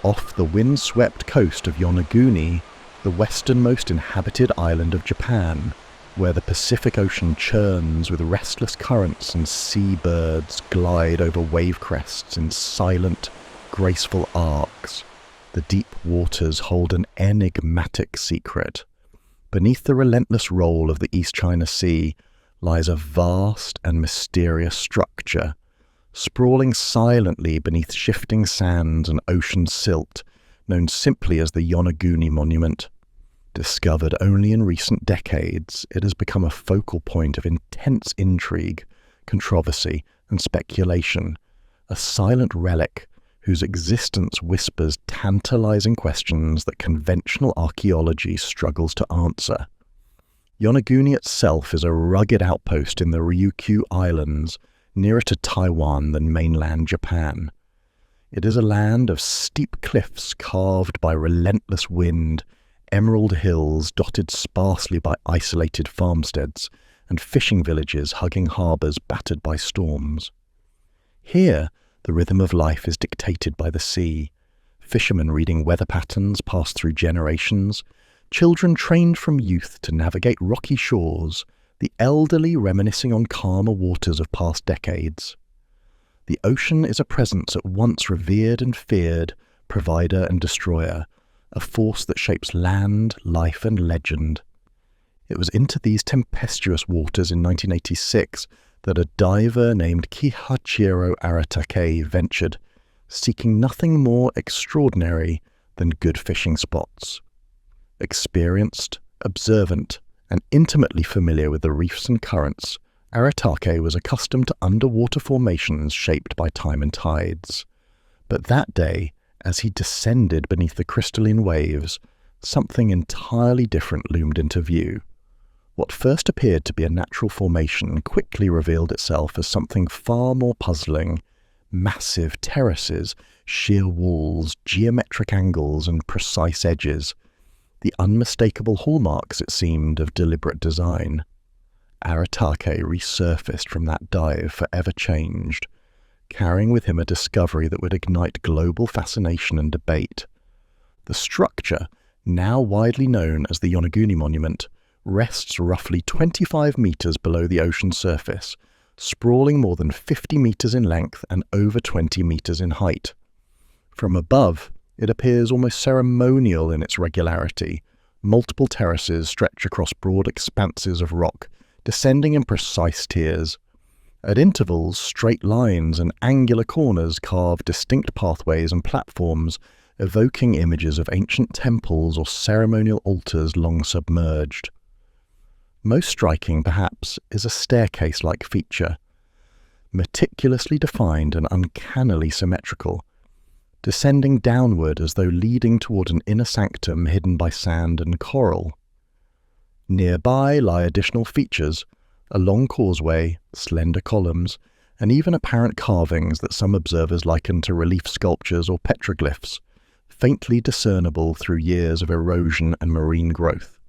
off the wind-swept coast of Yonaguni, the westernmost inhabited island of Japan, where the Pacific Ocean churns with restless currents and seabirds glide over wave crests in silent, graceful arcs. The deep waters hold an enigmatic secret. Beneath the relentless roll of the East China Sea lies a vast and mysterious structure, sprawling silently beneath shifting sands and ocean silt, known simply as the Yonaguni Monument. Discovered only in recent decades, it has become a focal point of intense intrigue, controversy, and speculation, a silent relic whose existence whispers tantalizing questions that conventional archaeology struggles to answer. Yonaguni itself is a rugged outpost in the Ryukyu Islands, nearer to Taiwan than mainland Japan. It is a land of steep cliffs carved by relentless wind, emerald hills dotted sparsely by isolated farmsteads, and fishing villages hugging harbours battered by storms. Here, the rhythm of life is dictated by the sea. Fishermen reading weather patterns pass through generations, children trained from youth to navigate rocky shores, the elderly reminiscing on calmer waters of past decades. The ocean is a presence at once revered and feared, provider and destroyer, a force that shapes land, life and legend. It was into these tempestuous waters in 1986 that a diver named Kihachiro Aratake ventured, seeking nothing more extraordinary than good fishing spots. Experienced, observant, and intimately familiar with the reefs and currents, Aratake was accustomed to underwater formations shaped by time and tides. But that day, as he descended beneath the crystalline waves, something entirely different loomed into view. What first appeared to be a natural formation quickly revealed itself as something far more puzzling: massive terraces, sheer walls, geometric angles, and precise edges. The unmistakable hallmarks, it seemed, of deliberate design. Aratake resurfaced from that dive forever changed, carrying with him a discovery that would ignite global fascination and debate. The structure, now widely known as the Yonaguni Monument, rests roughly 25 meters below the ocean surface, sprawling more than 50 meters in length and over 20 meters in height. From above, it appears almost ceremonial in its regularity. Multiple terraces stretch across broad expanses of rock, descending in precise tiers. At intervals, straight lines and angular corners carve distinct pathways and platforms, evoking images of ancient temples or ceremonial altars long submerged. Most striking, perhaps, is a staircase-like feature, meticulously defined and uncannily symmetrical, descending downward as though leading toward an inner sanctum hidden by sand and coral. Nearby lie additional features: a long causeway, slender columns, and even apparent carvings that some observers liken to relief sculptures or petroglyphs, faintly discernible through years of erosion and marine growth.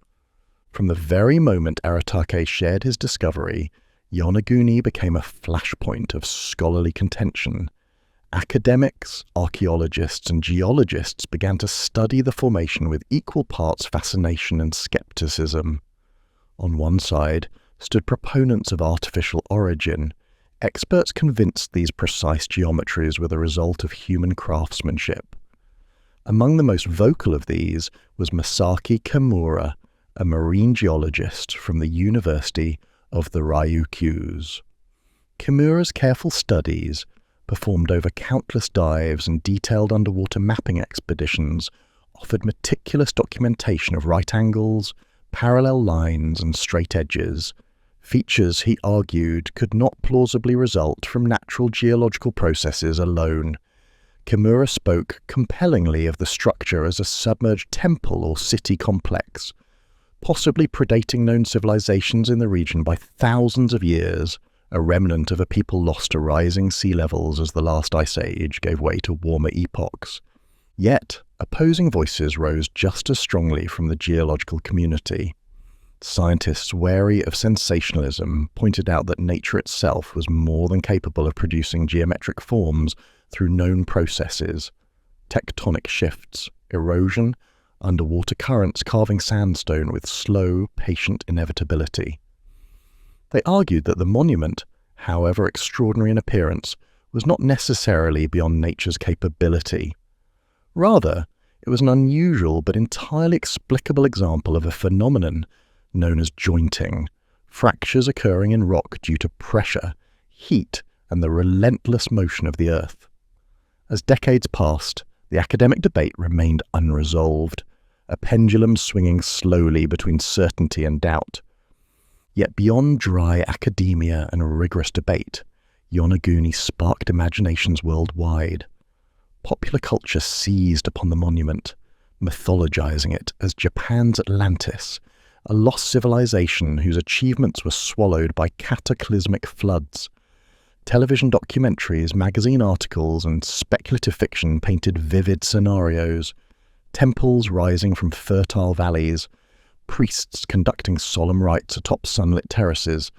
From the very moment Aratake shared his discovery, Yonaguni became a flashpoint of scholarly contention. Academics, archaeologists, and geologists began to study the formation with equal parts fascination and skepticism. On one side stood proponents of artificial origin, experts convinced these precise geometries were the result of human craftsmanship. Among the most vocal of these was Masaki Kimura, a marine geologist from the University of the Ryukyus. Kimura's careful studies, performed over countless dives and detailed underwater mapping expeditions, offered meticulous documentation of right angles, parallel lines, and straight edges, features he argued could not plausibly result from natural geological processes alone. Kimura spoke compellingly of the structure as a submerged temple or city complex, possibly predating known civilizations in the region by thousands of years, a remnant of a people lost to rising sea levels as the last ice age gave way to warmer epochs. Yet, opposing voices rose just as strongly from the geological community. Scientists wary of sensationalism pointed out that nature itself was more than capable of producing geometric forms through known processes. tectonic shifts, erosion, underwater currents carving sandstone with slow, patient inevitability. They argued that the monument, however extraordinary in appearance, was not necessarily beyond nature's capability. Rather, it was an unusual but entirely explicable example of a phenomenon known as jointing, fractures occurring in rock due to pressure, heat, and the relentless motion of the earth. As decades passed, the academic debate remained unresolved, a pendulum swinging slowly between certainty and doubt. Yet beyond dry academia and rigorous debate, Yonaguni sparked imaginations worldwide. Popular culture seized upon the monument, mythologizing it as Japan's Atlantis, a lost civilization whose achievements were swallowed by cataclysmic floods. Television documentaries, magazine articles, and speculative fiction painted vivid scenarios. Temples rising from fertile valleys, priests conducting solemn rites atop sunlit terraces,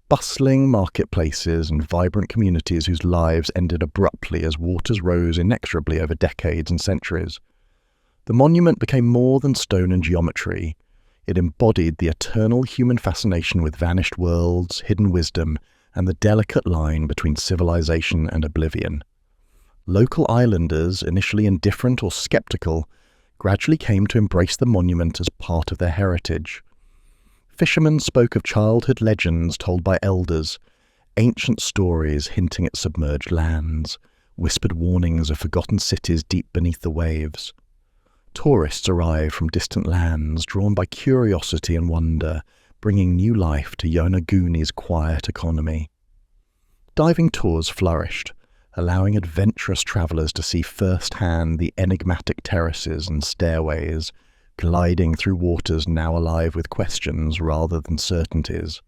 bustling marketplaces and vibrant communities whose lives ended abruptly as waters rose inexorably over decades and centuries. The monument became more than stone and geometry. It embodied the eternal human fascination with vanished worlds, hidden wisdom, and the delicate line between civilization and oblivion. Local islanders, initially indifferent or skeptical, gradually came to embrace the monument as part of their heritage. Fishermen spoke of childhood legends told by elders, ancient stories hinting at submerged lands, whispered warnings of forgotten cities deep beneath the waves. Tourists arrived from distant lands, drawn by curiosity and wonder, bringing new life to Yonaguni's quiet economy. Diving tours flourished, allowing adventurous travelers to see firsthand the enigmatic terraces and stairways, gliding through waters now alive with questions rather than certainties.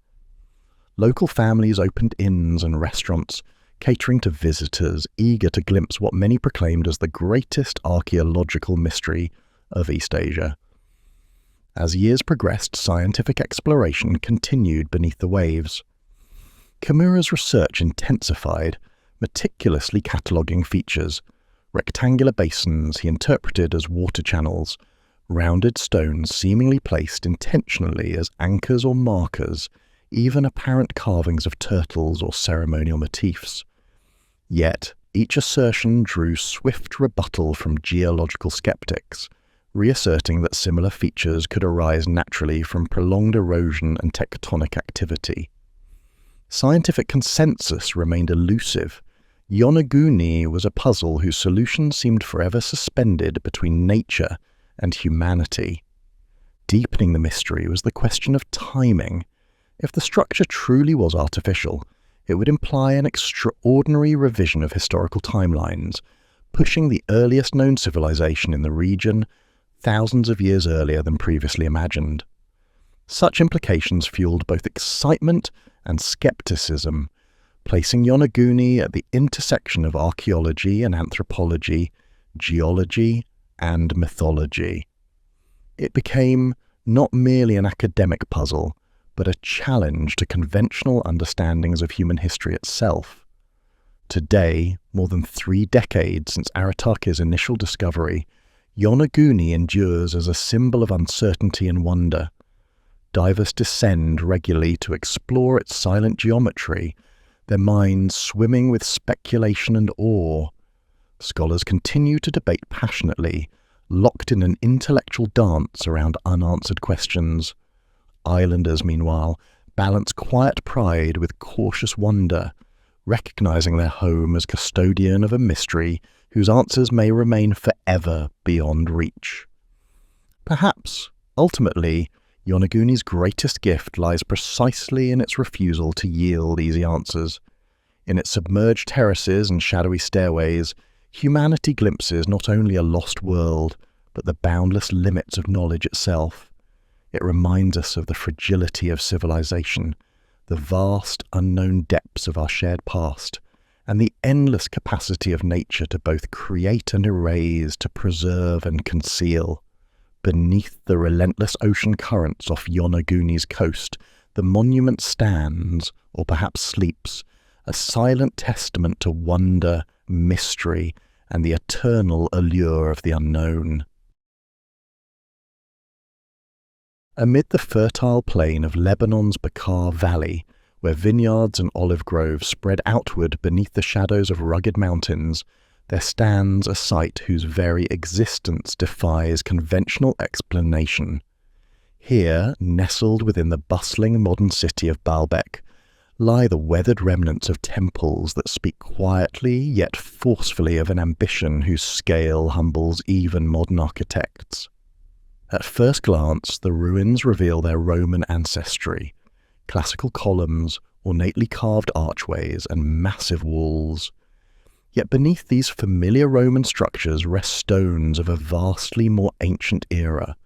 Local families opened inns and restaurants, catering to visitors eager to glimpse what many proclaimed as the greatest archaeological mystery of East Asia. As years progressed, scientific exploration continued beneath the waves. Kimura's research intensified, meticulously cataloguing features. Rectangular basins he interpreted as water channels, rounded stones seemingly placed intentionally as anchors or markers, even apparent carvings of turtles or ceremonial motifs. Yet, each assertion drew swift rebuttal from geological skeptics, reasserting that similar features could arise naturally from prolonged erosion and tectonic activity. Scientific consensus remained elusive. Yonaguni was a puzzle whose solution seemed forever suspended between nature and humanity. Deepening the mystery was the question of timing. If the structure truly was artificial, it would imply an extraordinary revision of historical timelines, pushing the earliest known civilization in the region thousands of years earlier than previously imagined. Such implications fueled both excitement and skepticism, placing Yonaguni at the intersection of archaeology and anthropology, geology and mythology. It became not merely an academic puzzle, but a challenge to conventional understandings of human history itself. Today, more than 3 decades since Aratake's initial discovery, Yonaguni endures as a symbol of uncertainty and wonder. Divers descend regularly to explore its silent geometry, their minds swimming with speculation and awe. Scholars continue to debate passionately, locked in an intellectual dance around unanswered questions. Islanders, meanwhile, balance quiet pride with cautious wonder, recognizing their home as custodian of a mystery whose answers may remain forever beyond reach. Perhaps, ultimately, Yonaguni's greatest gift lies precisely in its refusal to yield easy answers. In its submerged terraces and shadowy stairways, humanity glimpses not only a lost world, but the boundless limits of knowledge itself. It reminds us of the fragility of civilization, the vast unknown depths of our shared past, and the endless capacity of nature to both create and erase, to preserve and conceal. Beneath the relentless ocean currents off Yonaguni's coast, the monument stands, or perhaps sleeps, a silent testament to wonder, mystery, and the eternal allure of the unknown. Amid the fertile plain of Lebanon's Bekaa Valley, where vineyards and olive groves spread outward beneath the shadows of rugged mountains, there stands a site whose very existence defies conventional explanation. Here, nestled within the bustling modern city of Baalbek, lie the weathered remnants of temples that speak quietly yet forcefully of an ambition whose scale humbles even modern architects. At first glance, the ruins reveal their Roman ancestry: classical columns, ornately carved archways, and massive walls. Yet beneath these familiar Roman structures rest stones of a vastly more ancient era,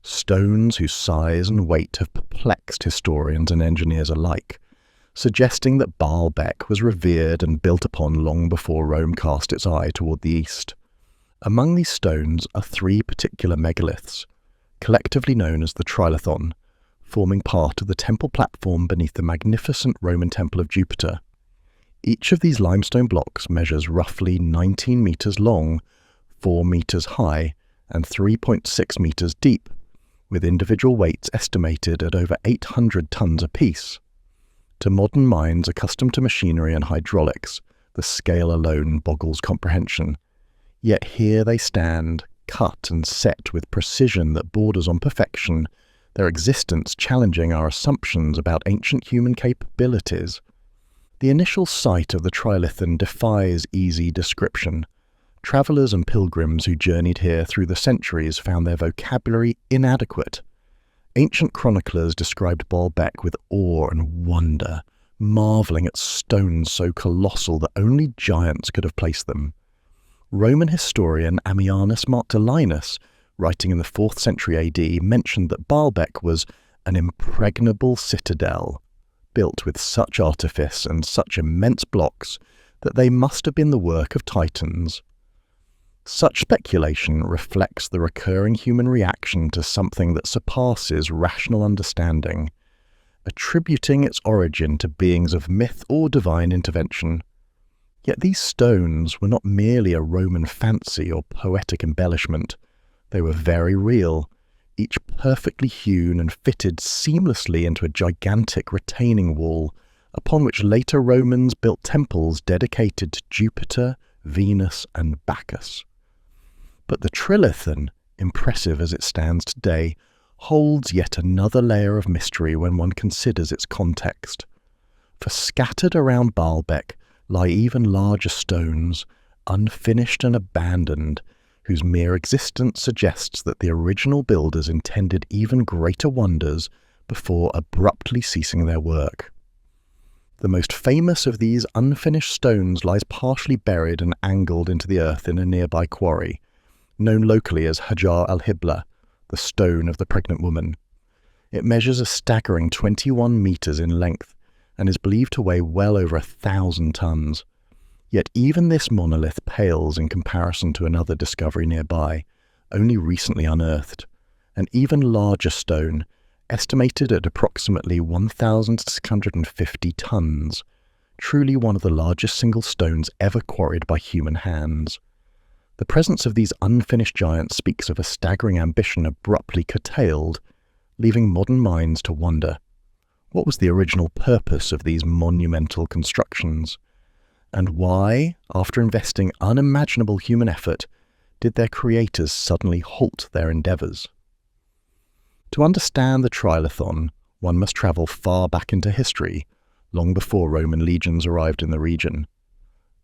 stones whose size and weight have perplexed historians and engineers alike, suggesting that Baalbek was revered and built upon long before Rome cast its eye toward the east. Among these stones are three particular megaliths, collectively known as the Trilithon, forming part of the temple platform beneath the magnificent Roman Temple of Jupiter. Each of these limestone blocks measures roughly 19 meters long, 4 meters high, and 3.6 meters deep, with individual weights estimated at over 800 tons apiece. To modern minds accustomed to machinery and hydraulics, the scale alone boggles comprehension. Yet here they stand, cut and set with precision that borders on perfection, their existence challenging our assumptions about ancient human capabilities. The initial sight of the Trilithon defies easy description. Travellers and pilgrims who journeyed here through the centuries found their vocabulary inadequate. Ancient chroniclers described Baalbek with awe and wonder, marvelling at stones so colossal that only giants could have placed them. Roman historian Ammianus Marcellinus, writing in the 4th century AD, mentioned that Baalbek was an impregnable citadel, built with such artifice and such immense blocks that they must have been the work of titans. Such speculation reflects the recurring human reaction to something that surpasses rational understanding, attributing its origin to beings of myth or divine intervention. Yet these stones were not merely a Roman fancy or poetic embellishment. They were very real, each perfectly hewn and fitted seamlessly into a gigantic retaining wall, upon which later Romans built temples dedicated to Jupiter, Venus, and Bacchus. But the Trilithon, impressive as it stands today, holds yet another layer of mystery when one considers its context. For scattered around Baalbek lie even larger stones, unfinished and abandoned, whose mere existence suggests that the original builders intended even greater wonders before abruptly ceasing their work. The most famous of these unfinished stones lies partially buried and angled into the earth in a nearby quarry, known locally as Hajar al-Hibla, the stone of the pregnant woman. It measures a staggering 21 meters in length and is believed to weigh well over 1,000 tons. Yet even this monolith pales in comparison to another discovery nearby, only recently unearthed, an even larger stone, estimated at approximately 1,650 tons, truly one of the largest single stones ever quarried by human hands. The presence of these unfinished giants speaks of a staggering ambition abruptly curtailed, leaving modern minds to wonder, what was the original purpose of these monumental constructions? And why, after investing unimaginable human effort, did their creators suddenly halt their endeavours? To understand the Trilithon, one must travel far back into history, long before Roman legions arrived in the region.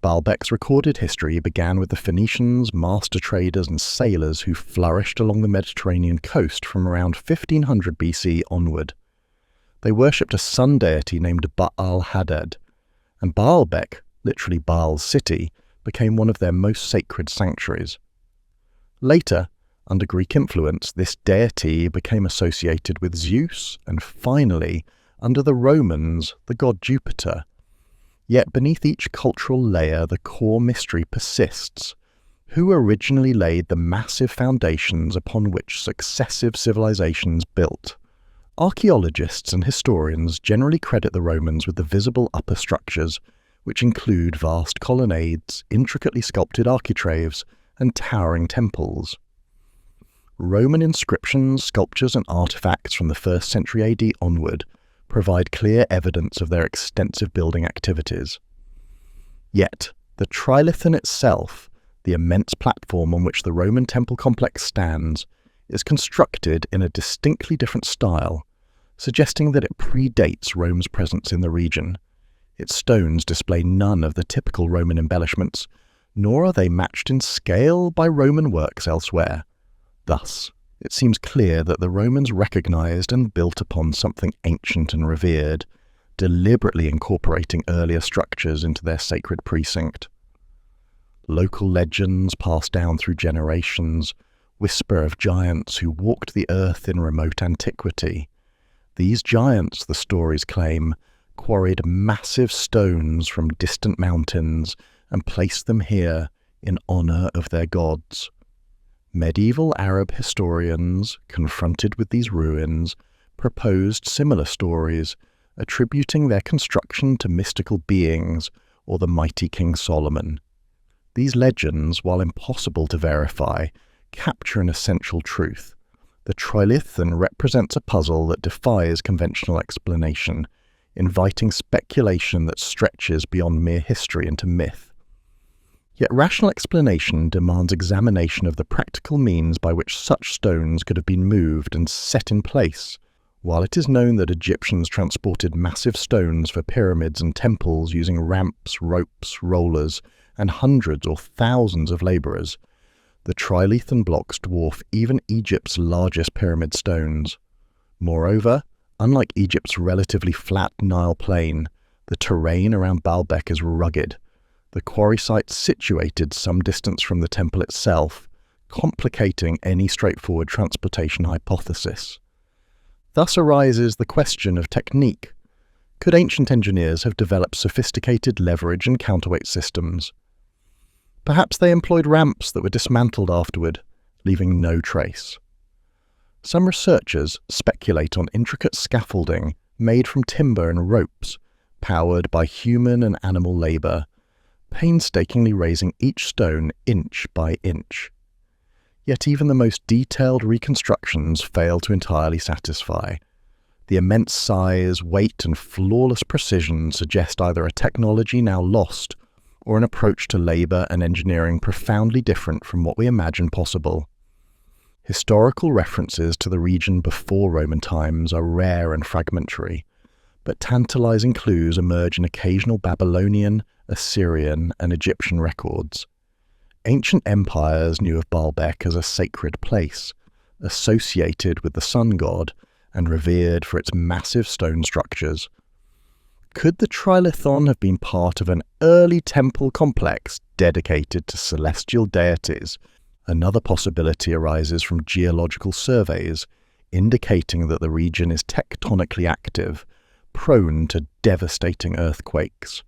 Baalbek's recorded history began with the Phoenicians, master traders and sailors who flourished along the Mediterranean coast from around 1500 BC onward. They worshipped a sun deity named Baal-Hadad, and Baalbek, literally Baal's city, became one of their most sacred sanctuaries. Later, under Greek influence, this deity became associated with Zeus, and finally, under the Romans, the god Jupiter. Yet beneath each cultural layer, the core mystery persists. Who originally laid the massive foundations upon which successive civilizations built? Archaeologists and historians generally credit the Romans with the visible upper structures, which include vast colonnades, intricately sculpted architraves, and towering temples. Roman inscriptions, sculptures, and artifacts from the 1st century AD onward provide clear evidence of their extensive building activities. Yet, the trilithon itself, the immense platform on which the Roman temple complex stands, is constructed in a distinctly different style, suggesting that it predates Rome's presence in the region. Its stones display none of the typical Roman embellishments, nor are they matched in scale by Roman works elsewhere. Thus, it seems clear that the Romans recognized and built upon something ancient and revered, deliberately incorporating earlier structures into their sacred precinct. Local legends passed down through generations whisper of giants who walked the earth in remote antiquity. These giants, the stories claim, quarried massive stones from distant mountains and placed them here in honor of their gods. Medieval Arab historians, confronted with these ruins, proposed similar stories, attributing their construction to mystical beings or the mighty King Solomon. These legends, while impossible to verify, capture an essential truth. The trilithon represents a puzzle that defies conventional explanation, inviting speculation that stretches beyond mere history into myth. Yet rational explanation demands examination of the practical means by which such stones could have been moved and set in place. While it is known that Egyptians transported massive stones for pyramids and temples using ramps, ropes, rollers, and hundreds or thousands of labourers, the trilithon blocks dwarf even Egypt's largest pyramid stones. Moreover, unlike Egypt's relatively flat Nile plain, the terrain around Baalbek is rugged. The quarry site situated some distance from the temple itself, complicating any straightforward transportation hypothesis. Thus arises the question of technique. Could ancient engineers have developed sophisticated leverage and counterweight systems? Perhaps they employed ramps that were dismantled afterward, leaving no trace. Some researchers speculate on intricate scaffolding made from timber and ropes, powered by human and animal labour, painstakingly raising each stone inch by inch. Yet even the most detailed reconstructions fail to entirely satisfy. The immense size, weight, and flawless precision suggest either a technology now lost or an approach to labour and engineering profoundly different from what we imagine possible. Historical references to the region before Roman times are rare and fragmentary, but tantalizing clues emerge in occasional Babylonian, Assyrian, and Egyptian records. Ancient empires knew of Baalbek as a sacred place, associated with the sun god and revered for its massive stone structures. Could the trilithon have been part of an early temple complex dedicated to celestial deities? Another possibility arises from geological surveys, indicating that the region is tectonically active, prone to devastating earthquakes.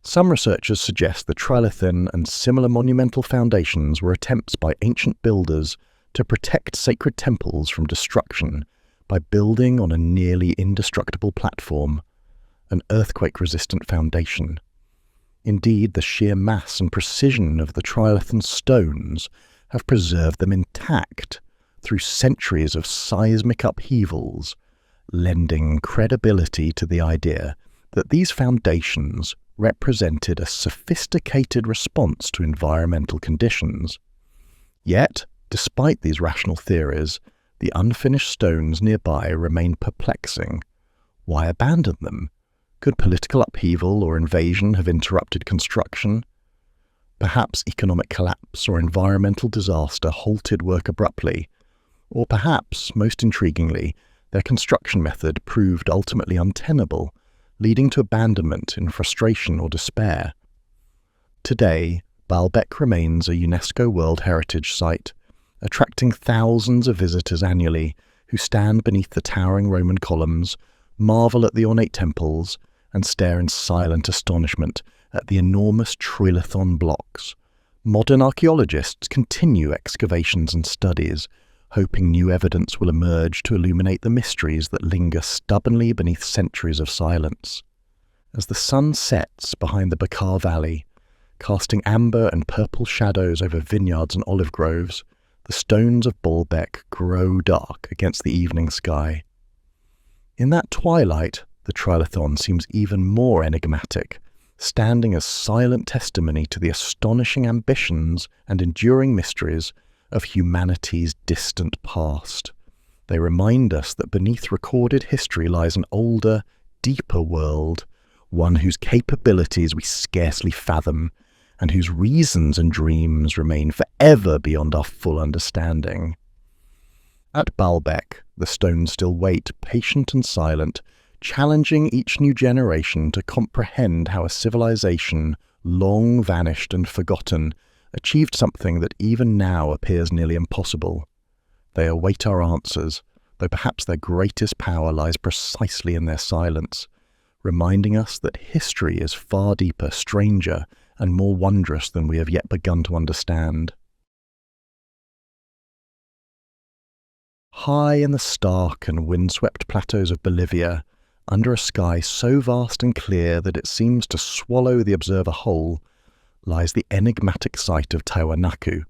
Some researchers suggest the trilithon and similar monumental foundations were attempts by ancient builders to protect sacred temples from destruction by building on a nearly indestructible platform, an earthquake-resistant foundation. Indeed, the sheer mass and precision of the trilithon stones have preserved them intact through centuries of seismic upheavals, lending credibility to the idea that these foundations represented a sophisticated response to environmental conditions. Yet, despite these rational theories, the unfinished stones nearby remain perplexing. Why abandon them? Could political upheaval or invasion have interrupted construction? Perhaps economic collapse or environmental disaster halted work abruptly. Or perhaps, most intriguingly, their construction method proved ultimately untenable, leading to abandonment in frustration or despair. Today, Baalbek remains a UNESCO World Heritage Site, attracting thousands of visitors annually who stand beneath the towering Roman columns, marvel at the ornate temples, and stare in silent astonishment at the enormous trilithon blocks. Modern archaeologists continue excavations and studies, hoping new evidence will emerge to illuminate the mysteries that linger stubbornly beneath centuries of silence. As the sun sets behind the Bakar Valley, casting amber and purple shadows over vineyards and olive groves, the stones of Baalbek grow dark against the evening sky. In that twilight, the trilithon seems even more enigmatic, standing as silent testimony to the astonishing ambitions and enduring mysteries of humanity's distant past. They remind us that beneath recorded history lies an older, deeper world, one whose capabilities we scarcely fathom, and whose reasons and dreams remain forever beyond our full understanding. At Baalbek, the stones still wait, patient and silent, challenging each new generation to comprehend how a civilization, long vanished and forgotten, achieved something that even now appears nearly impossible. They await our answers, though perhaps their greatest power lies precisely in their silence, reminding us that history is far deeper, stranger, and more wondrous than we have yet begun to understand. High in the stark and windswept plateaus of Bolivia, under a sky so vast and clear that it seems to swallow the observer whole, lies the enigmatic site of Tiwanaku,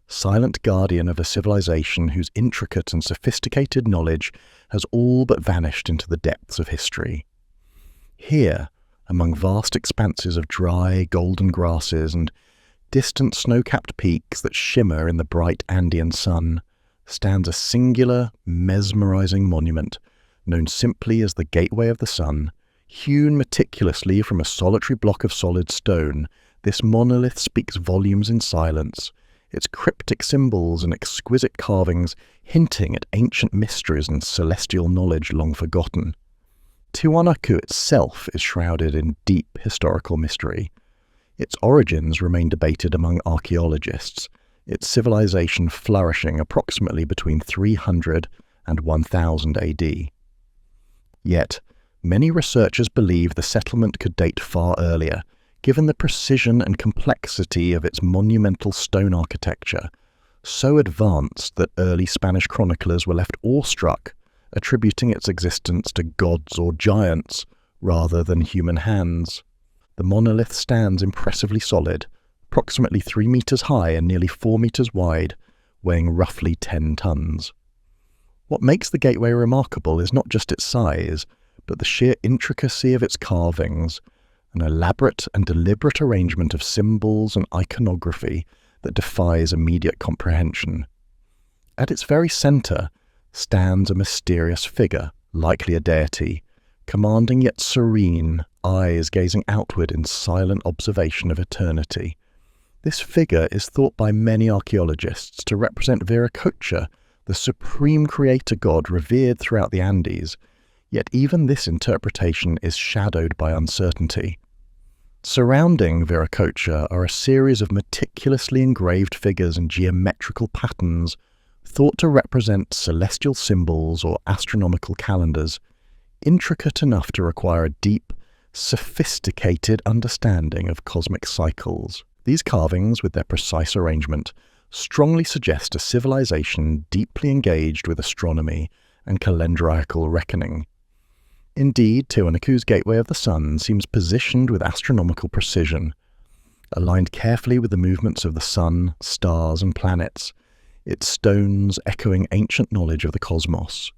silent guardian of a civilization whose intricate and sophisticated knowledge has all but vanished into the depths of history. Here, among vast expanses of dry, golden grasses and distant snow-capped peaks that shimmer in the bright Andean sun, stands a singular, mesmerizing monument known simply as the Gateway of the Sun. Hewn meticulously from a solitary block of solid stone, this monolith speaks volumes in silence, its cryptic symbols and exquisite carvings hinting at ancient mysteries and celestial knowledge long forgotten. Tiwanaku itself is shrouded in deep historical mystery. Its origins remain debated among archaeologists, its civilization flourishing approximately between 300 and 1000 AD. Yet, many researchers believe the settlement could date far earlier, given the precision and complexity of its monumental stone architecture, so advanced that early Spanish chroniclers were left awestruck, attributing its existence to gods or giants rather than human hands. The monolith stands impressively solid, approximately 3 meters high and nearly 4 meters wide, weighing roughly 10 tons. What makes the gateway remarkable is not just its size, but the sheer intricacy of its carvings, an elaborate and deliberate arrangement of symbols and iconography that defies immediate comprehension. At its very center stands a mysterious figure, likely a deity, commanding yet serene, eyes gazing outward in silent observation of eternity. This figure is thought by many archaeologists to represent Viracocha, the supreme creator god revered throughout the Andes, yet even this interpretation is shadowed by uncertainty. Surrounding Viracocha are a series of meticulously engraved figures and geometrical patterns thought to represent celestial symbols or astronomical calendars, intricate enough to require a deep, sophisticated understanding of cosmic cycles. These carvings, with their precise arrangement, strongly suggest a civilization deeply engaged with astronomy and calendrical reckoning. Indeed, Tiwanaku's Gateway of the Sun seems positioned with astronomical precision, aligned carefully with the movements of the sun, stars, and planets, its stones echoing ancient knowledge of the cosmos.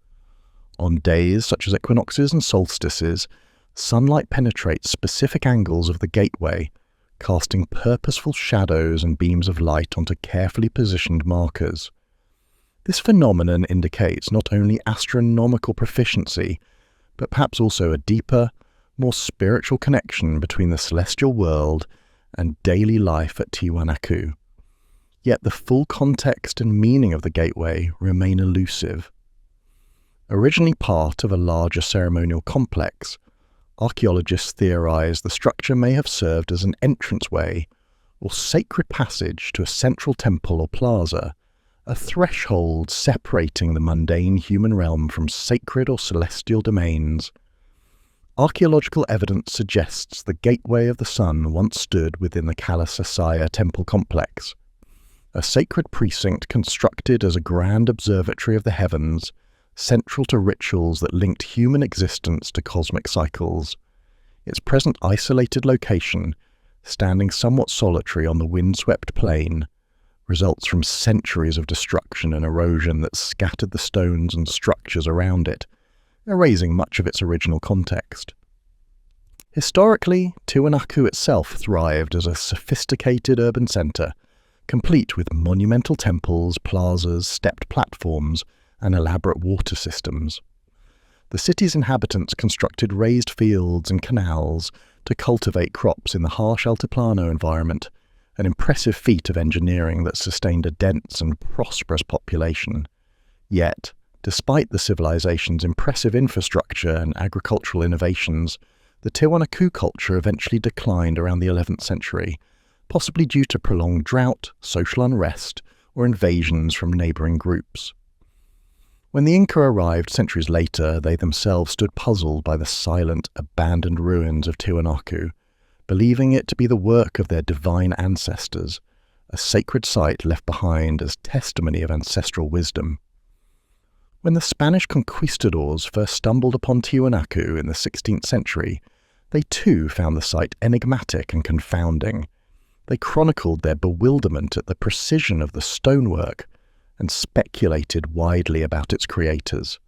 On days such as equinoxes and solstices, sunlight penetrates specific angles of the gateway, casting purposeful shadows and beams of light onto carefully positioned markers. This phenomenon indicates not only astronomical proficiency, but perhaps also a deeper, more spiritual connection between the celestial world and daily life at Tiwanaku. Yet the full context and meaning of the gateway remain elusive. Originally part of a larger ceremonial complex, archaeologists theorize the structure may have served as an entranceway or sacred passage to a central temple or plaza, a threshold separating the mundane human realm from sacred or celestial domains. Archaeological evidence suggests the Gateway of the Sun once stood within the Kalasasaya temple complex, a sacred precinct constructed as a grand observatory of the heavens, central to rituals that linked human existence to cosmic cycles. Its present isolated location, standing somewhat solitary on the windswept plain, results from centuries of destruction and erosion that scattered the stones and structures around it, erasing much of its original context. Historically, Tiwanaku itself thrived as a sophisticated urban centre, complete with monumental temples, plazas, stepped platforms, and elaborate water systems. The city's inhabitants constructed raised fields and canals to cultivate crops in the harsh altiplano environment, an impressive feat of engineering that sustained a dense and prosperous population. Yet, despite the civilization's impressive infrastructure and agricultural innovations, the Tiwanaku culture eventually declined around the 11th century, possibly due to prolonged drought, social unrest, or invasions from neighbouring groups. When the Inca arrived centuries later, they themselves stood puzzled by the silent, abandoned ruins of Tiwanaku, believing it to be the work of their divine ancestors, a sacred site left behind as testimony of ancestral wisdom. When the Spanish conquistadors first stumbled upon Tiwanaku in the 16th century, they too found the site enigmatic and confounding. They chronicled their bewilderment at the precision of the stonework and speculated widely about its creators.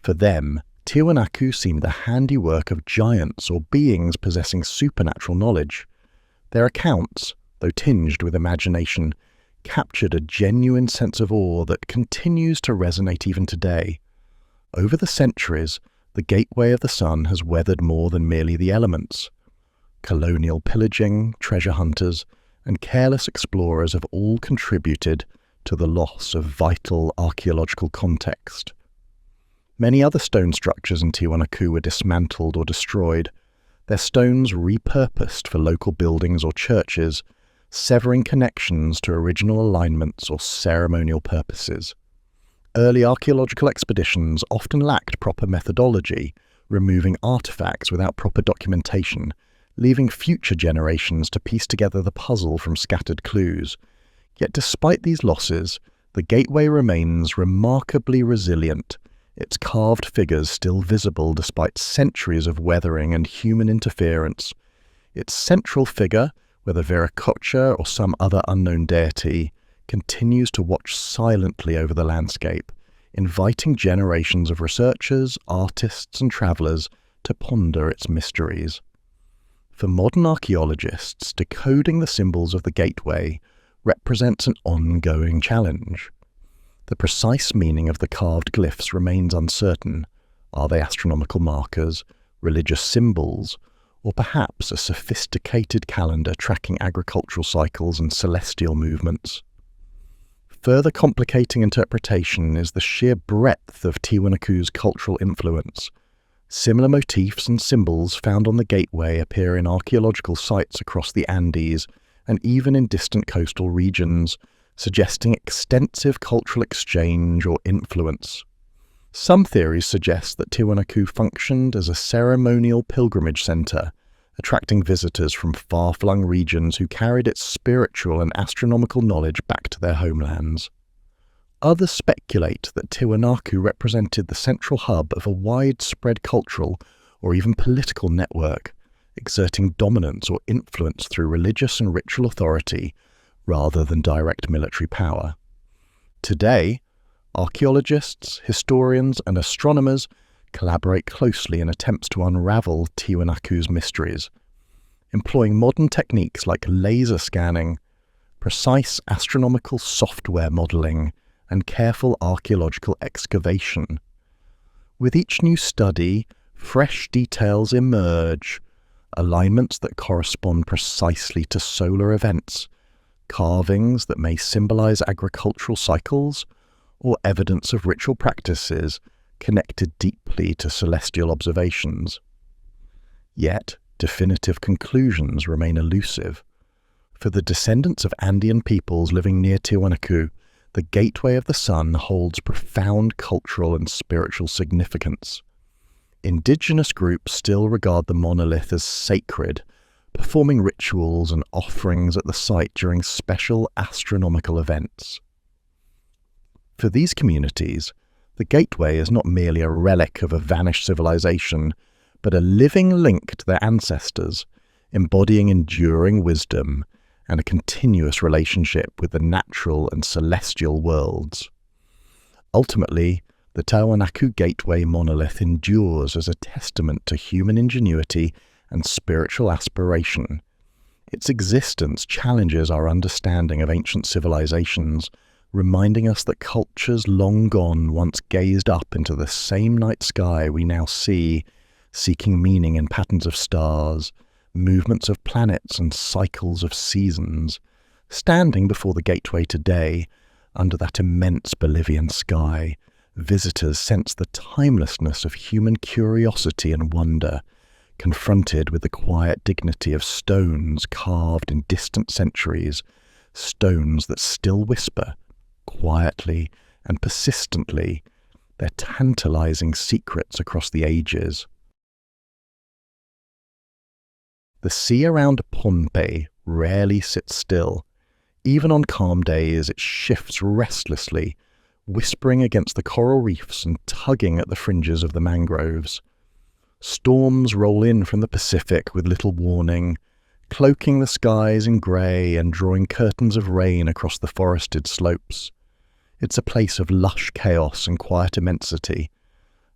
For them, Tiwanaku seemed the handiwork of giants or beings possessing supernatural knowledge. Their accounts, though tinged with imagination, captured a genuine sense of awe that continues to resonate even today. Over the centuries, the Gateway of the Sun has weathered more than merely the elements. Colonial pillaging, treasure hunters, and careless explorers have all contributed to the loss of vital archaeological context. Many other stone structures in Tiwanaku were dismantled or destroyed, their stones repurposed for local buildings or churches, severing connections to original alignments or ceremonial purposes. Early archaeological expeditions often lacked proper methodology, removing artifacts without proper documentation, leaving future generations to piece together the puzzle from scattered clues. Yet despite these losses, the gateway remains remarkably resilient, its carved figures still visible despite centuries of weathering and human interference. Its central figure, whether Viracocha or some other unknown deity, continues to watch silently over the landscape, inviting generations of researchers, artists and travellers to ponder its mysteries. For modern archaeologists, decoding the symbols of the gateway represents an ongoing challenge. The precise meaning of the carved glyphs remains uncertain. Are they astronomical markers, religious symbols, or perhaps a sophisticated calendar tracking agricultural cycles and celestial movements? Further complicating interpretation is the sheer breadth of Tiwanaku's cultural influence. Similar motifs and symbols found on the gateway appear in archaeological sites across the Andes and even in distant coastal regions, suggesting extensive cultural exchange or influence. Some theories suggest that Tiwanaku functioned as a ceremonial pilgrimage centre, attracting visitors from far-flung regions who carried its spiritual and astronomical knowledge back to their homelands. Others speculate that Tiwanaku represented the central hub of a widespread cultural or even political network, exerting dominance or influence through religious and ritual authority rather than direct military power. Today, archaeologists, historians, and astronomers collaborate closely in attempts to unravel Tiwanaku's mysteries, employing modern techniques like laser scanning, precise astronomical software modelling, and careful archaeological excavation. With each new study, fresh details emerge, alignments that correspond precisely to solar events, carvings that may symbolize agricultural cycles, or evidence of ritual practices connected deeply to celestial observations. Yet, definitive conclusions remain elusive. For the descendants of Andean peoples living near Tiwanaku, the Gateway of the Sun holds profound cultural and spiritual significance. Indigenous groups still regard the monolith as sacred, performing rituals and offerings at the site during special astronomical events. For these communities, the gateway is not merely a relic of a vanished civilization, but a living link to their ancestors, embodying enduring wisdom and a continuous relationship with the natural and celestial worlds. Ultimately, the Tiwanaku Gateway monolith endures as a testament to human ingenuity and spiritual aspiration. Its existence challenges our understanding of ancient civilizations, reminding us that cultures long gone once gazed up into the same night sky we now see, seeking meaning in patterns of stars, movements of planets and cycles of seasons. Standing before the gateway today, under that immense Bolivian sky, visitors sense the timelessness of human curiosity and wonder, confronted with the quiet dignity of stones carved in distant centuries, stones that still whisper, quietly and persistently, their tantalizing secrets across the ages. The sea around Pohnpei rarely sits still. Even on calm days, it shifts restlessly, whispering against the coral reefs and tugging at the fringes of the mangroves. Storms roll in from the Pacific with little warning, cloaking the skies in grey and drawing curtains of rain across the forested slopes. It's a place of lush chaos and quiet immensity,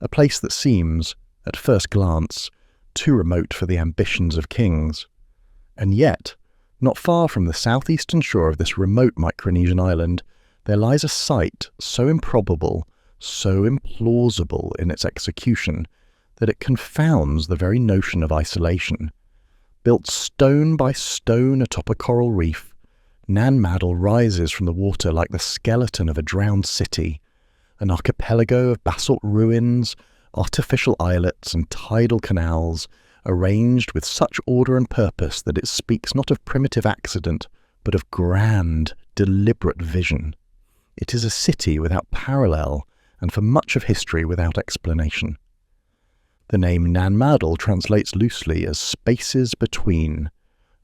a place that seems, at first glance, too remote for the ambitions of kings. And yet, not far from the southeastern shore of this remote Micronesian island, there lies a site so improbable, so implausible in its execution, that it confounds the very notion of isolation. Built stone by stone atop a coral reef, Nan Madol rises from the water like the skeleton of a drowned city, an archipelago of basalt ruins, artificial islets and tidal canals, arranged with such order and purpose that it speaks not of primitive accident, but of grand, deliberate vision. It is a city without parallel, and for much of history without explanation. The name Nan Madol translates loosely as spaces between,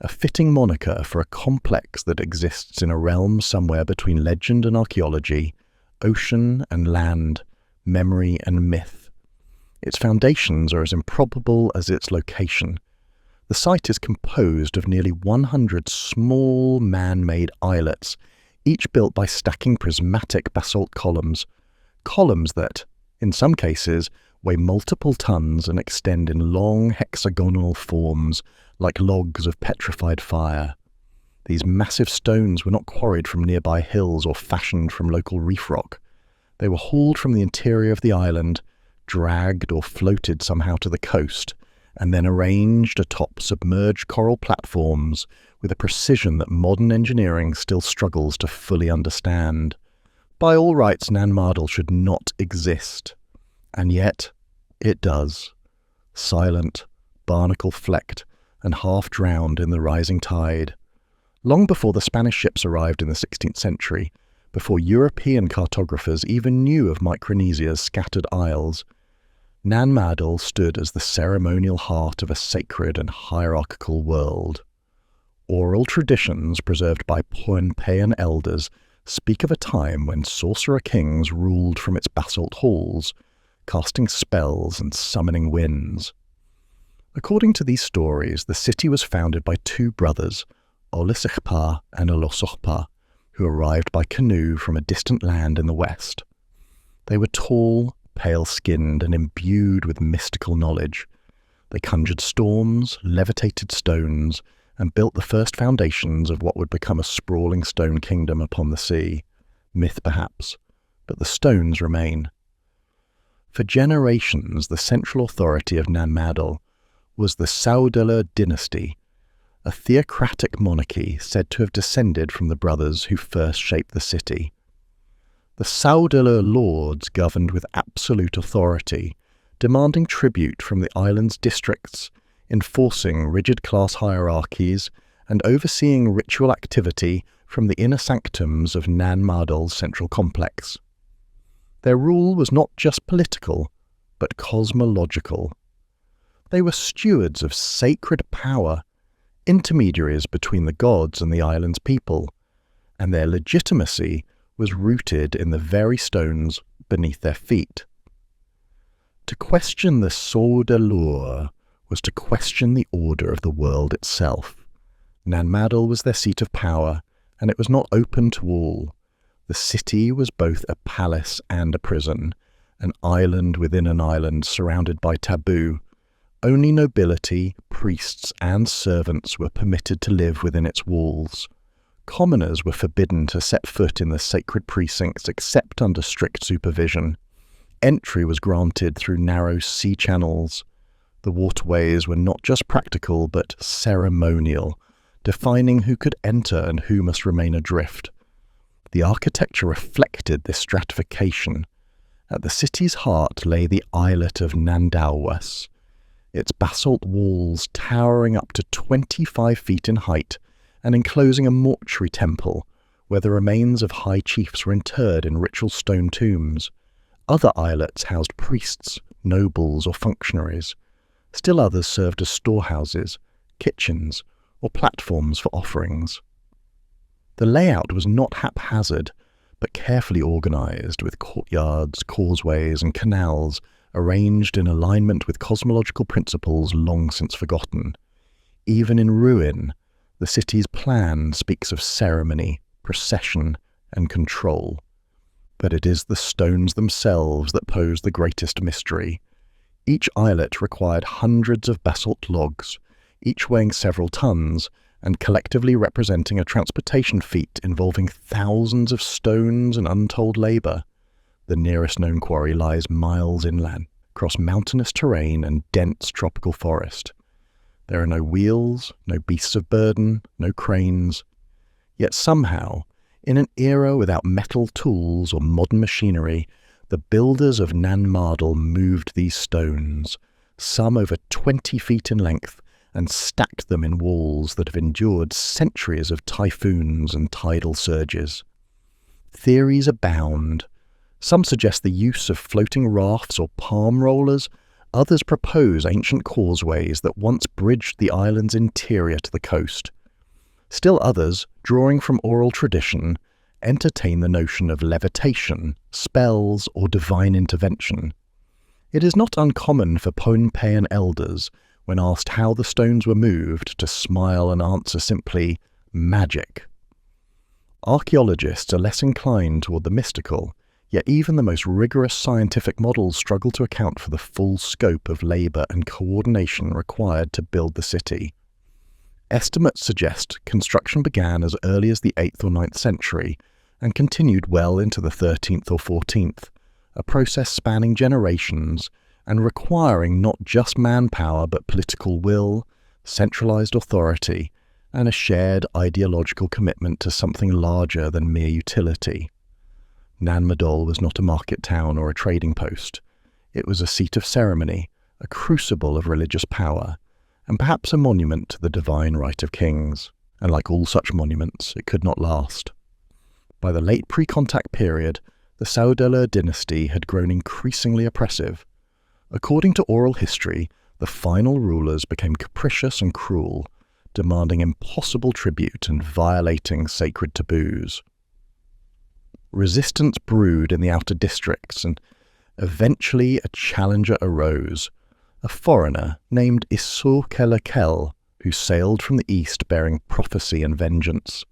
a fitting moniker for a complex that exists in a realm somewhere between legend and archaeology, ocean and land, memory and myth. Its foundations are as improbable as its location. The site is composed of nearly 100 small man-made islets, each built by stacking prismatic basalt columns that, in some cases, weigh multiple tons and extend in long hexagonal forms like logs of petrified fire. These massive stones were not quarried from nearby hills or fashioned from local reef rock. They were hauled from the interior of the island, dragged or floated somehow to the coast, and then arranged atop submerged coral platforms with a precision that modern engineering still struggles to fully understand. By all rights, Nan Madol should not exist. And yet, it does. Silent, barnacle-flecked, and half-drowned in the rising tide. Long before the Spanish ships arrived in the 16th century, before European cartographers even knew of Micronesia's scattered isles, Nan Madol stood as the ceremonial heart of a sacred and hierarchical world. Oral traditions preserved by Pohnpeian elders speak of a time when sorcerer kings ruled from its basalt halls, casting spells and summoning winds. According to these stories, the city was founded by two brothers, Olisichpa and Olosochpa, who arrived by canoe from a distant land in the west. They were tall, pale-skinned, and imbued with mystical knowledge. They conjured storms, levitated stones, and built the first foundations of what would become a sprawling stone kingdom upon the sea. Myth perhaps, but the stones remain. For generations, the central authority of Nan Madol was the Saudela dynasty, a theocratic monarchy said to have descended from the brothers who first shaped the city. The Saudela lords governed with absolute authority, demanding tribute from the island's districts, enforcing rigid class hierarchies, and overseeing ritual activity from the inner sanctums of Nan Madol's central complex. Their rule was not just political, but cosmological. They were stewards of sacred power, intermediaries between the gods and the island's people, and their legitimacy was rooted in the very stones beneath their feet. To question the Saudela was to question the order of the world itself. Nan Madol was their seat of power, and it was not open to all. The city was both a palace and a prison, an island within an island surrounded by taboo. Only nobility, priests, and servants were permitted to live within its walls. Commoners were forbidden to set foot in the sacred precincts except under strict supervision. Entry was granted through narrow sea channels. The waterways were not just practical but ceremonial, defining who could enter and who must remain adrift. The architecture reflected this stratification. At the city's heart lay the islet of Nandauwas, its basalt walls towering up to 25 feet in height and enclosing a mortuary temple where the remains of high chiefs were interred in ritual stone tombs. Other islets housed priests, nobles, or functionaries. Still others served as storehouses, kitchens, or platforms for offerings. The layout was not haphazard, but carefully organized, with courtyards, causeways, and canals arranged in alignment with cosmological principles long since forgotten. Even in ruin, the city's plan speaks of ceremony, procession, and control. But it is the stones themselves that pose the greatest mystery. Each islet required hundreds of basalt logs, each weighing several tons, and collectively representing a transportation feat involving thousands of stones and untold labour. The nearest known quarry lies miles inland, across mountainous terrain and dense tropical forest. There are no wheels, no beasts of burden, no cranes. Yet somehow, in an era without metal tools or modern machinery, the builders of Nan Madol moved these stones, some over 20 feet in length, and stacked them in walls that have endured centuries of typhoons and tidal surges. Theories abound. Some suggest the use of floating rafts or palm rollers. Others propose ancient causeways that once bridged the island's interior to the coast. Still others, drawing from oral tradition, entertain the notion of levitation, spells, or divine intervention. It is not uncommon for Pohnpeian elders, when asked how the stones were moved, to smile and answer simply, magic. Archaeologists are less inclined toward the mystical, yet even the most rigorous scientific models struggle to account for the full scope of labour and coordination required to build the city. Estimates suggest construction began as early as the 8th or 9th century and continued well into the 13th or 14th, a process spanning generations and requiring not just manpower but political will, centralised authority, and a shared ideological commitment to something larger than mere utility. Nan Madol was not a market town or a trading post. It was a seat of ceremony, a crucible of religious power, and perhaps a monument to the divine right of kings. And like all such monuments, it could not last. By the late pre-contact period, the Saudela dynasty had grown increasingly oppressive. According to oral history, the final rulers became capricious and cruel, demanding impossible tribute and violating sacred taboos. Resistance brewed in the outer districts, and eventually a challenger arose, a foreigner named Isokelakel, who sailed from the east bearing prophecy and vengeance.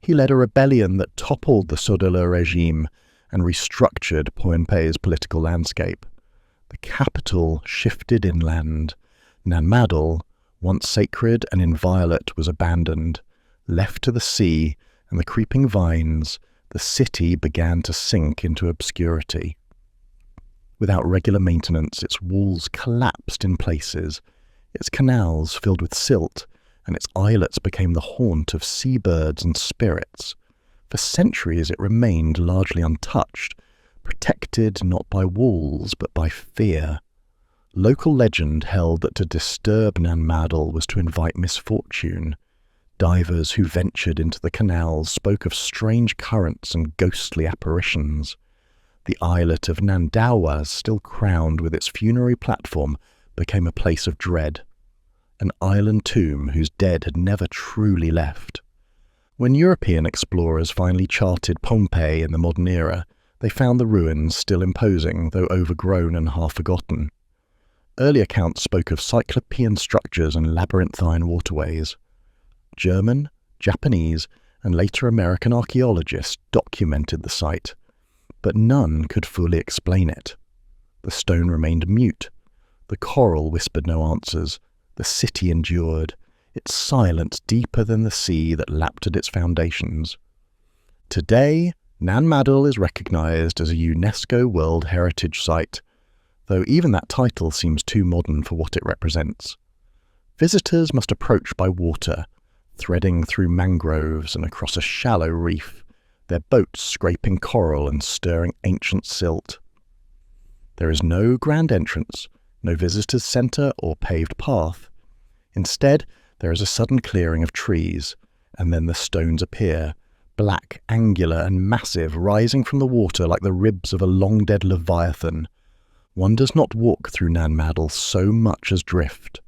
He led a rebellion that toppled the Saudela regime and restructured Pohnpei's political landscape. The capital shifted inland. Nan Madol, once sacred and inviolate, was abandoned. Left to the sea and the creeping vines, the city began to sink into obscurity. Without regular maintenance, its walls collapsed in places, its canals filled with silt, and its islets became the haunt of seabirds and spirits. For centuries it remained largely untouched, protected not by walls but by fear. Local legend held that to disturb Nan Madol was to invite misfortune. Divers who ventured into the canals spoke of strange currents and ghostly apparitions. The islet of Nandauwas, still crowned with its funerary platform, became a place of dread, an island tomb whose dead had never truly left. When European explorers finally charted Pohnpei in the modern era, they found the ruins still imposing, though overgrown and half forgotten. Early accounts spoke of cyclopean structures and labyrinthine waterways. German, Japanese, and later American archaeologists documented the site, but none could fully explain it. The stone remained mute. The coral whispered no answers. The city endured, its silence deeper than the sea that lapped at its foundations. Today, Nan Madol is recognized as a UNESCO World Heritage Site, though even that title seems too modern for what it represents. Visitors must approach by water, threading through mangroves and across a shallow reef, their boats scraping coral and stirring ancient silt. There is no grand entrance, no visitors' centre or paved path. Instead, there is a sudden clearing of trees, and then the stones appear, black, angular and massive, rising from the water like the ribs of a long-dead leviathan. One does not walk through Nan Madol so much as drift.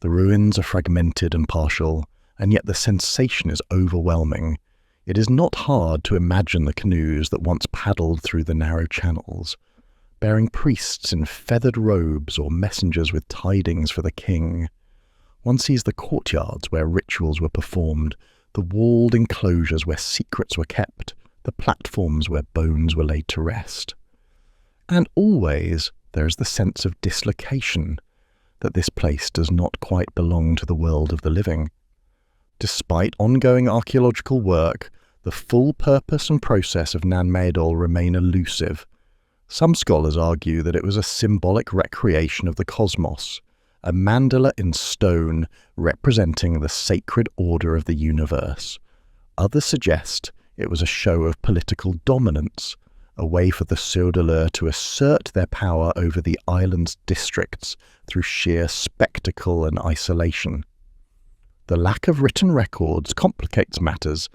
The ruins are fragmented and partial, and yet the sensation is overwhelming. It is not hard to imagine the canoes that once paddled through the narrow channels, bearing priests in feathered robes or messengers with tidings for the king. One sees the courtyards where rituals were performed, the walled enclosures where secrets were kept, the platforms where bones were laid to rest. And always there is the sense of dislocation, that this place does not quite belong to the world of the living. Despite ongoing archaeological work, the full purpose and process of Nan Madol remain elusive. Some scholars argue that it was a symbolic recreation of the cosmos, a mandala in stone representing the sacred order of the universe. Others suggest it was a show of political dominance, a way for the Sodalur to assert their power over the island's districts through sheer spectacle and isolation. The lack of written records complicates matters,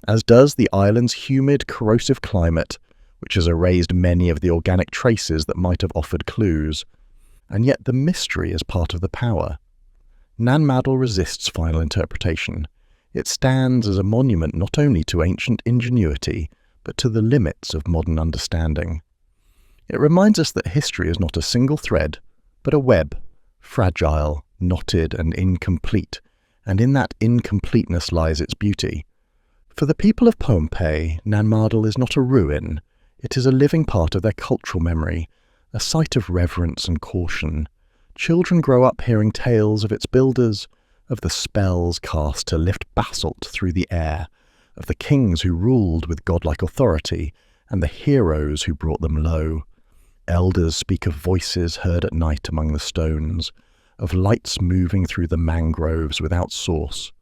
as does the island's humid, corrosive climate, which has erased many of the organic traces that might have offered clues. And yet the mystery is part of the power. Nan Madol resists final interpretation. It stands as a monument not only to ancient ingenuity, but to the limits of modern understanding. It reminds us that history is not a single thread, but a web, fragile, knotted and incomplete, and in that incompleteness lies its beauty. For the people of Pompeii, Nan Madol is not a ruin. It is a living part of their cultural memory, a site of reverence and caution. Children grow up hearing tales of its builders, of the spells cast to lift basalt through the air, of the kings who ruled with godlike authority, and the heroes who brought them low. Elders speak of voices heard at night among the stones, of lights moving through the mangroves without source.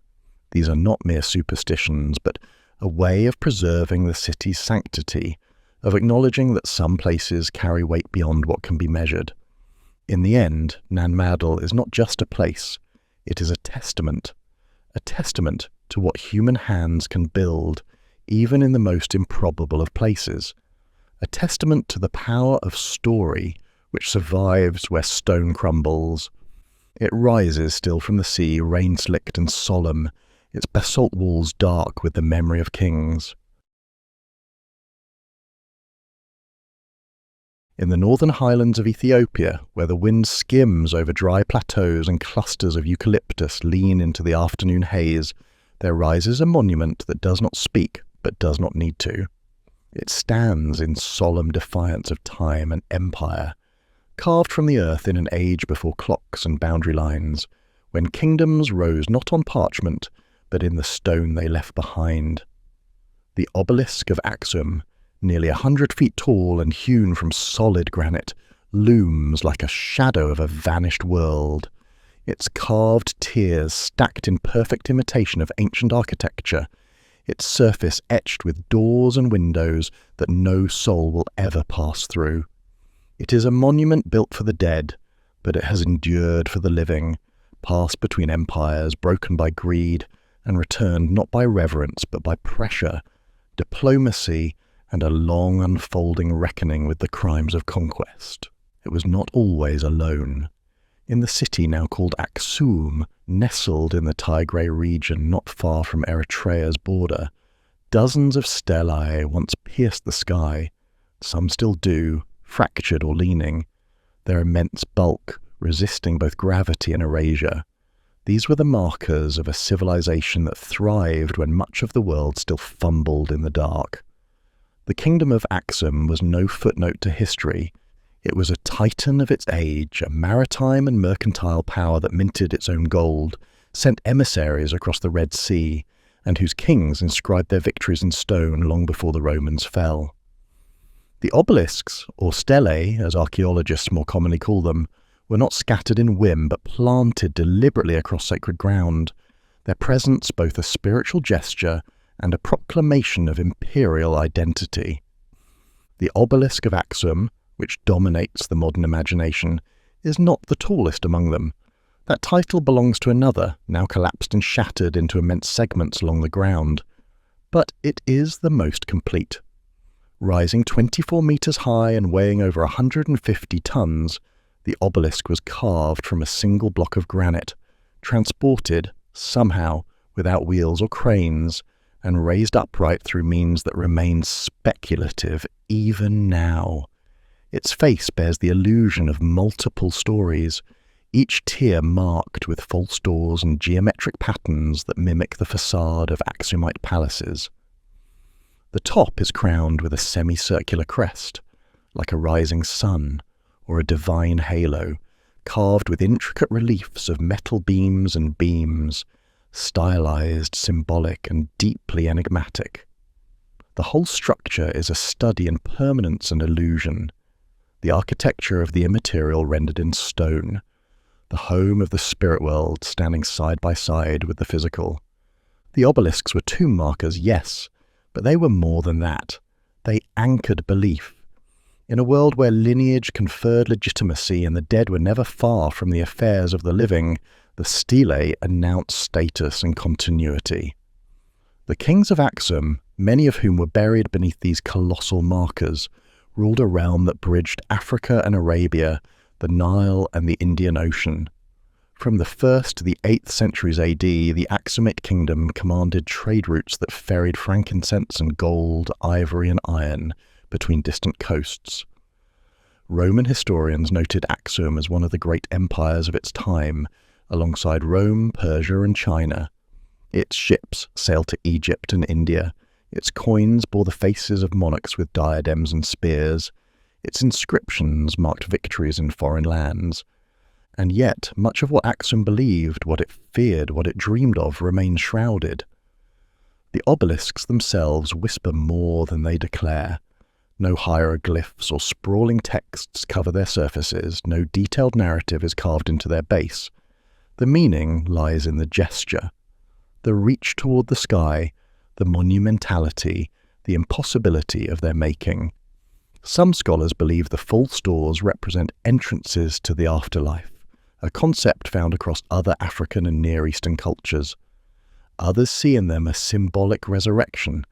These are not mere superstitions, but a way of preserving the city's sanctity, of acknowledging that some places carry weight beyond what can be measured. In the end, Nan Madol is not just a place, it is a testament to what human hands can build, even in the most improbable of places. A testament to the power of story, which survives where stone crumbles. It rises still from the sea, rain-slicked and solemn, its basalt walls dark with the memory of kings. In the northern highlands of Ethiopia, where the wind skims over dry plateaus and clusters of eucalyptus lean into the afternoon haze, there rises a monument that does not speak, but does not need to. It stands in solemn defiance of time and empire, carved from the earth in an age before clocks and boundary lines, when kingdoms rose not on parchment, but in the stone they left behind. The obelisk of Axum, nearly 100 feet tall and hewn from solid granite, looms like a shadow of a vanished world. Its carved tiers stacked in perfect imitation of ancient architecture, its surface etched with doors and windows that no soul will ever pass through. It is a monument built for the dead, but it has endured for the living, passed between empires, broken by greed, and returned not by reverence but by pressure, diplomacy, and a long unfolding reckoning with the crimes of conquest. It was not always alone. In the city now called Axum, nestled in the Tigray region not far from Eritrea's border, dozens of stelae once pierced the sky. Some still do, fractured or leaning. Their immense bulk, resisting both gravity and erasure. These were the markers of a civilization that thrived when much of the world still fumbled in the dark. The kingdom of Axum was no footnote to history. It was a titan of its age, a maritime and mercantile power that minted its own gold, sent emissaries across the Red Sea, and whose kings inscribed their victories in stone long before the Romans fell. The obelisks, or stelae, as archaeologists more commonly call them, were not scattered in whim but planted deliberately across sacred ground, their presence both a spiritual gesture and a proclamation of imperial identity. The obelisk of Axum, which dominates the modern imagination, is not the tallest among them. That title belongs to another, now collapsed and shattered into immense segments along the ground. But it is the most complete. Rising 24 metres high and weighing over 150 tons, the obelisk was carved from a single block of granite, transported, somehow, without wheels or cranes, and raised upright through means that remain speculative even now. Its face bears the illusion of multiple stories, each tier marked with false doors and geometric patterns that mimic the facade of Axumite palaces. The top is crowned with a semicircular crest, like a rising sun or a divine halo, carved with intricate reliefs of metal beams and beams, stylized, symbolic, and deeply enigmatic. The whole structure is a study in permanence and illusion, the architecture of the immaterial rendered in stone, the home of the spirit world standing side by side with the physical. The obelisks were tomb markers, yes, but they were more than that. They anchored belief. In a world where lineage conferred legitimacy and the dead were never far from the affairs of the living, the stelae announced status and continuity. The kings of Axum, many of whom were buried beneath these colossal markers, ruled a realm that bridged Africa and Arabia, the Nile and the Indian Ocean. From the 1st to the 8th centuries AD, the Axumite kingdom commanded trade routes that ferried frankincense and gold, ivory and iron between distant coasts. Roman historians noted Axum as one of the great empires of its time, alongside Rome, Persia and China. Its ships sailed to Egypt and India. Its coins bore the faces of monarchs with diadems and spears. Its inscriptions marked victories in foreign lands. And yet, much of what Axum believed, what it feared, what it dreamed of, remains shrouded. The obelisks themselves whisper more than they declare. No hieroglyphs or sprawling texts cover their surfaces, no detailed narrative is carved into their base. The meaning lies in the gesture, the reach toward the sky, the monumentality, the impossibility of their making. Some scholars believe the false doors represent entrances to the afterlife, a concept found across other African and Near Eastern cultures. Others see in them a symbolic resurrection,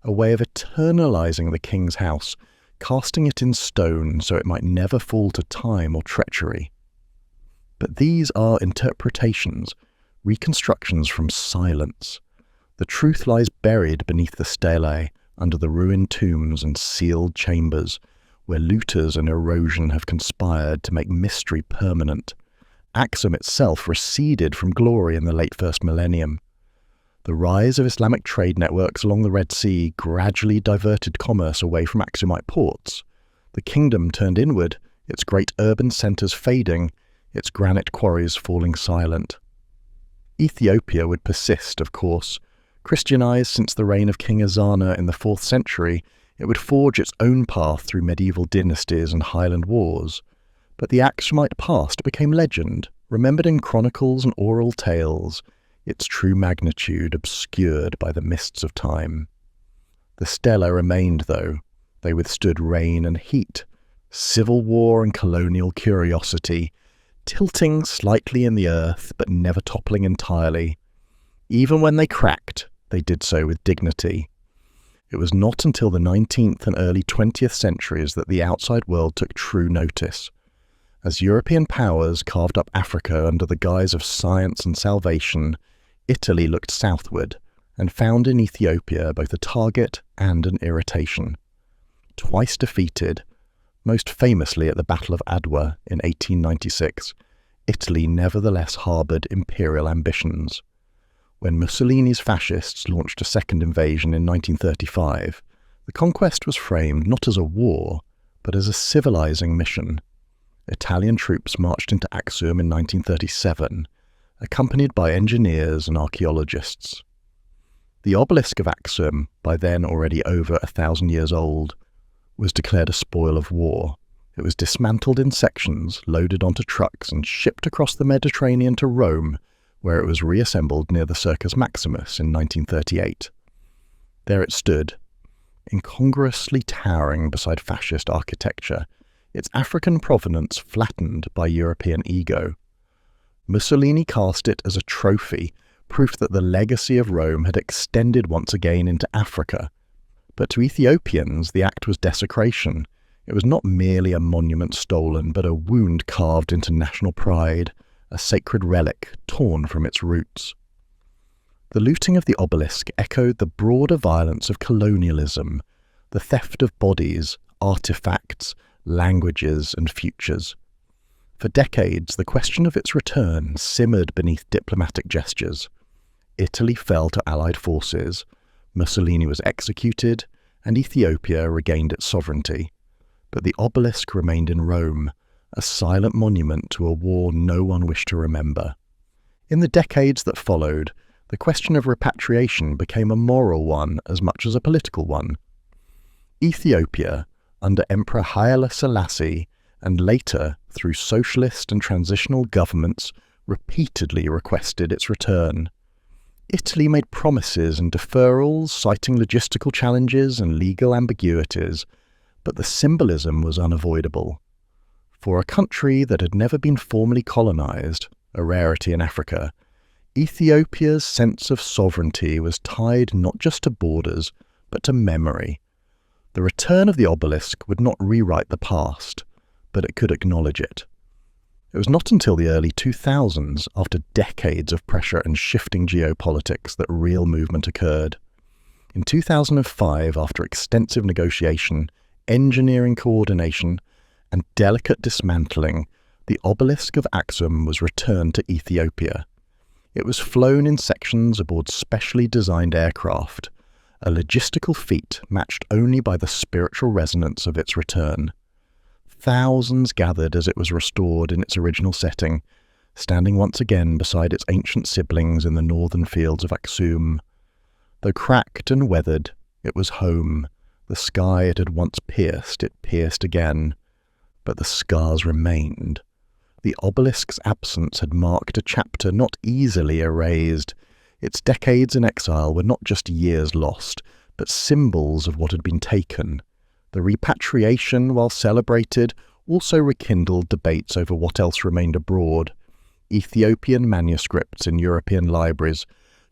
a way of eternalizing the king's house, casting it in stone so it might never fall to time or treachery. But these are interpretations, reconstructions from silence. The truth lies buried beneath the stelae, under the ruined tombs and sealed chambers, where looters and erosion have conspired to make mystery permanent. Axum itself receded from glory in the late first millennium. The rise of Islamic trade networks along the Red Sea gradually diverted commerce away from Axumite ports. The kingdom turned inward, its great urban centres fading, its granite quarries falling silent. Ethiopia would persist, of course. Christianized since the reign of King Ezana in the 4th century, it would forge its own path through medieval dynasties and highland wars. But the Axumite past became legend, remembered in chronicles and oral tales, its true magnitude obscured by the mists of time. The stela remained, though. They withstood rain and heat, civil war and colonial curiosity, tilting slightly in the earth but never toppling entirely. Even when they cracked, they did so with dignity. It was not until the 19th and early 20th centuries that the outside world took true notice. As European powers carved up Africa under the guise of science and salvation, Italy looked southward and found in Ethiopia both a target and an irritation. Twice defeated, most famously at the Battle of Adwa in 1896, Italy nevertheless harboured imperial ambitions. When Mussolini's fascists launched a second invasion in 1935, the conquest was framed not as a war, but as a civilizing mission. Italian troops marched into Axum in 1937, accompanied by engineers and archaeologists. The obelisk of Axum, by then already over 1,000 years old, was declared a spoil of war. It was dismantled in sections, loaded onto trucks, and shipped across the Mediterranean to Rome, where it was reassembled near the Circus Maximus in 1938. There it stood, incongruously towering beside fascist architecture, its African provenance flattened by European ego. Mussolini cast it as a trophy, proof that the legacy of Rome had extended once again into Africa. But to Ethiopians, the act was desecration. It was not merely a monument stolen, but a wound carved into national pride, a sacred relic torn from its roots. The looting of the obelisk echoed the broader violence of colonialism, the theft of bodies, artifacts, languages, and futures. For decades, the question of its return simmered beneath diplomatic gestures. Italy fell to Allied forces, Mussolini was executed, and Ethiopia regained its sovereignty. But the obelisk remained in Rome, a silent monument to a war no one wished to remember. In the decades that followed, the question of repatriation became a moral one as much as a political one. Ethiopia, under Emperor Haile Selassie, and later through socialist and transitional governments, repeatedly requested its return. Italy made promises and deferrals, citing logistical challenges and legal ambiguities, but the symbolism was unavoidable. For a country that had never been formally colonized, a rarity in Africa, Ethiopia's sense of sovereignty was tied not just to borders, but to memory. The return of the obelisk would not rewrite the past, but it could acknowledge it. It was not until the early 2000s, after decades of pressure and shifting geopolitics, that real movement occurred. In 2005, after extensive negotiation, engineering coordination, and delicate dismantling, the obelisk of Axum was returned to Ethiopia. It was flown in sections aboard specially designed aircraft, a logistical feat matched only by the spiritual resonance of its return. Thousands gathered as it was restored in its original setting, standing once again beside its ancient siblings in the northern fields of Axum. Though cracked and weathered, it was home. The sky it had once pierced, it pierced again. But the scars remained. The obelisk's absence had marked a chapter not easily erased. Its decades in exile were not just years lost, but symbols of what had been taken. The repatriation, while celebrated, also rekindled debates over what else remained abroad. Ethiopian manuscripts in European libraries,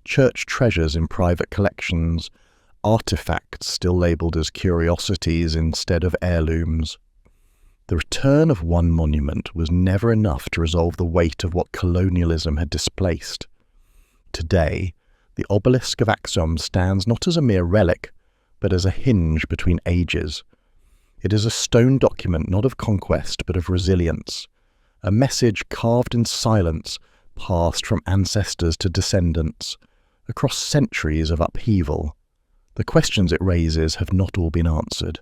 church treasures in private collections, artifacts still labelled as curiosities instead of heirlooms. The return of one monument was never enough to resolve the weight of what colonialism had displaced. Today, the obelisk of Axum stands not as a mere relic, but as a hinge between ages. It is a stone document not of conquest, but of resilience, a message carved in silence, passed from ancestors to descendants, across centuries of upheaval. The questions it raises have not all been answered.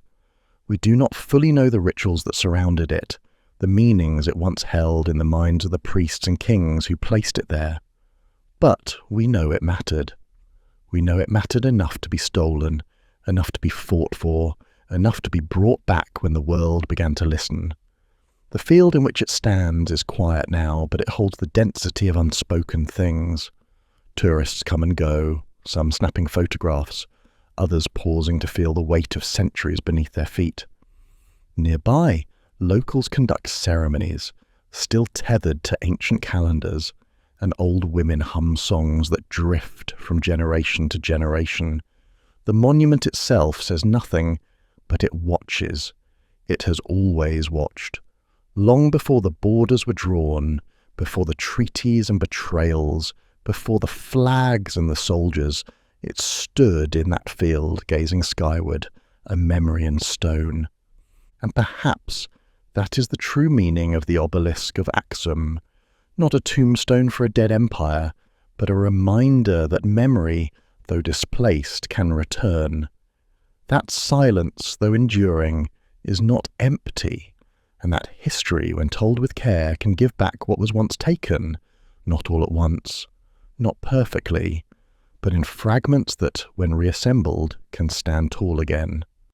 We do not fully know the rituals that surrounded it, the meanings it once held in the minds of the priests and kings who placed it there. But we know it mattered. We know it mattered enough to be stolen, enough to be fought for, enough to be brought back when the world began to listen. The field in which it stands is quiet now, but it holds the density of unspoken things. Tourists come and go, some snapping photographs, others pausing to feel the weight of centuries beneath their feet. Nearby, locals conduct ceremonies, still tethered to ancient calendars, and old women hum songs that drift from generation to generation. The monument itself says nothing, but it watches. It has always watched. Long before the borders were drawn, before the treaties and betrayals, before the flags and the soldiers, it stood in that field, gazing skyward, a memory in stone. And perhaps that is the true meaning of the obelisk of Axum, Not a tombstone for a dead empire, but a reminder that memory, though displaced, can return. That silence, though enduring, is not empty, and that history, when told with care, can give back what was once taken, not all at once, not perfectly, but in fragments that, when reassembled, can stand tall again.